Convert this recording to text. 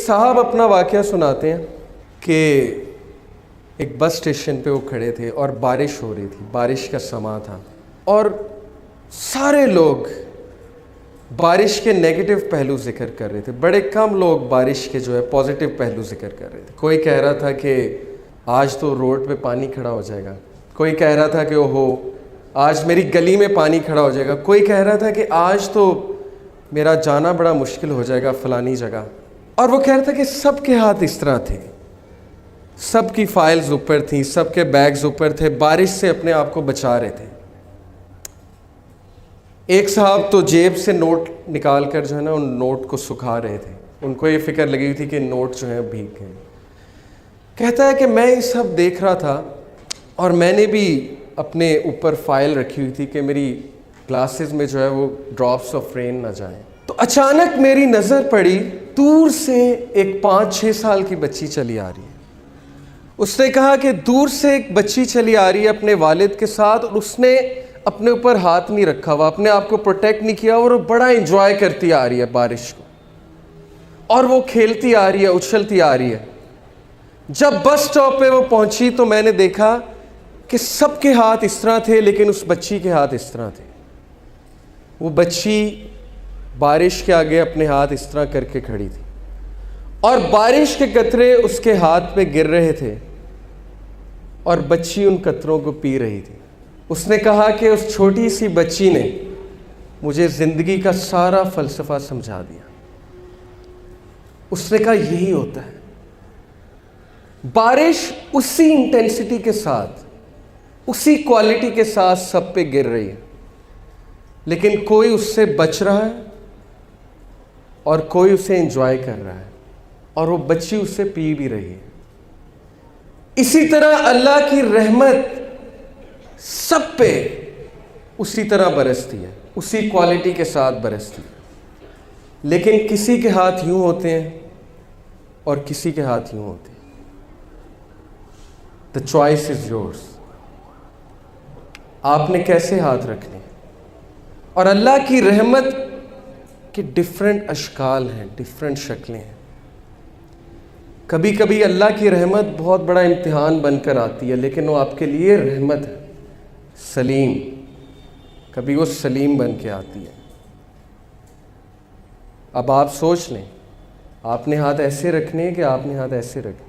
صاحب اپنا واقعہ سناتے ہیں کہ ایک بس اسٹیشن پہ وہ کھڑے تھے اور بارش ہو رہی تھی، بارش کا سماں تھا اور سارے لوگ بارش کے نیگیٹو پہلو ذکر کر رہے تھے، بڑے کم لوگ بارش کے پازیٹیو پہلو ذکر کر رہے تھے۔ کوئی کہہ رہا تھا کہ آج تو روڈ پہ پانی کھڑا ہو جائے گا، کوئی کہہ رہا تھا کہ اوہو آج میری گلی میں پانی کھڑا ہو جائے گا، کوئی کہہ رہا تھا کہ آج تو میرا جانا بڑا مشکل ہو جائے گا فلانی جگہ۔ اور وہ کہہ رہا تھا کہ سب کے ہاتھ اس طرح تھے، سب کی فائلز اوپر تھیں، سب کے بیگز اوپر تھے، بارش سے اپنے آپ کو بچا رہے تھے۔ ایک صاحب تو جیب سے نوٹ نکال کر ان نوٹ کو سکھا رہے تھے، ان کو یہ فکر لگی ہوئی تھی کہ نوٹ بھیگ گئے۔ کہتا ہے کہ میں یہ سب دیکھ رہا تھا اور میں نے بھی اپنے اوپر فائل رکھی ہوئی تھی کہ میری گلاسز میں وہ ڈراپس آف رین نہ جائیں۔ تو اچانک میری نظر پڑی، دور سے ایک 5-6 سال کی بچی چلی آ رہی ہے۔ اس نے کہا کہ دور سے ایک بچی چلی آ رہی ہے اپنے والد کے ساتھ، اور اس نے اپنے اوپر ہاتھ نہیں رکھا ہوا، اپنے آپ کو پروٹیکٹ نہیں کیا، اور وہ بڑا انجوائے کرتی آ رہی ہے بارش کو، اور وہ کھیلتی آ رہی ہے، اچھلتی آ رہی ہے۔ جب بس سٹاپ پہ وہ پہنچی تو میں نے دیکھا کہ سب کے ہاتھ اس طرح تھے، لیکن اس بچی کے ہاتھ اس طرح تھے۔ وہ بچی بارش کے آگے اپنے ہاتھ اس طرح کر کے کھڑی تھی، اور بارش کے قطرے اس کے ہاتھ پہ گر رہے تھے، اور بچی ان قطروں کو پی رہی تھی۔ اس نے کہا کہ اس چھوٹی سی بچی نے مجھے زندگی کا سارا فلسفہ سمجھا دیا۔ اس نے کہا یہی ہوتا ہے، بارش اسی انٹینسٹی کے ساتھ، اسی کوالٹی کے ساتھ سب پہ گر رہی ہے، لیکن کوئی اس سے بچ رہا ہے اور کوئی اسے انجوائے کر رہا ہے، اور وہ بچی اسے پی بھی رہی ہے۔ اسی طرح اللہ کی رحمت سب پہ اسی طرح برستی ہے، اسی کوالٹی کے ساتھ برستی ہے، لیکن کسی کے ہاتھ یوں ہوتے ہیں اور کسی کے ہاتھ یوں ہوتے ہیں۔ The choice is yours۔ آپ نے کیسے ہاتھ رکھنے؟ اور اللہ کی رحمت کے ڈیفرنٹ اشکال ہیں، ڈیفرنٹ شکلیں ہیں۔ کبھی کبھی اللہ کی رحمت بہت بڑا امتحان بن کر آتی ہے، لیکن وہ آپ کے لیے رحمت ہے، سلیم۔ کبھی وہ سلیم بن کے آتی ہے۔ اب آپ سوچ لیں، آپ نے ہاتھ ایسے رکھنے کہ آپ نے ہاتھ ایسے رکھنے۔